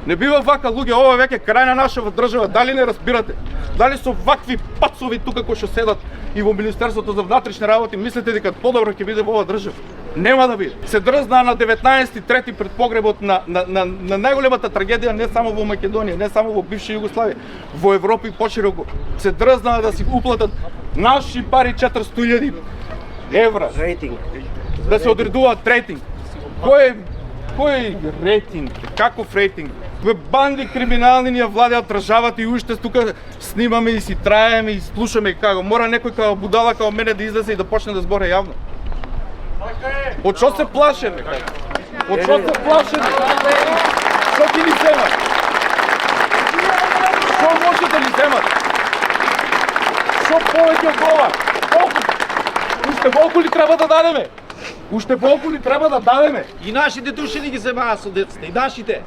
Не бива вака луѓе, ова веќе крај на нашава држава, дали не разбирате? Дали со вакви пацови тука кои што седат и во Министерството за внатрешни работи мислите дека подобро ќе биде во оваа држава? Нема да биде. Се дрзнаа на 19.3 пред погребот на најголемата трагедија не само во Македонија, не само во бивша Југославија, во Европа и пошироко. Се дрзнаа да си уплатат наши пари 400.000 евра. Рейтинг. Да се одредуваат рейтинг. Кој рейтинг? Каков рейтинг? Ве банди криминални ни ја владеат државата и уште тука снимаме и си траеме и слушаме како мора некој како будала како мене да излезе и да почне да збори јавно. Од што се плашеме? Од што се плашеме? Што ќе ни земат? Што може да ни земат? Што повеќе од ова? Уште волку ли треба да дадеме? Уште волку ли треба да дадеме? И нашите души ни ги земаа со децата, и нашите.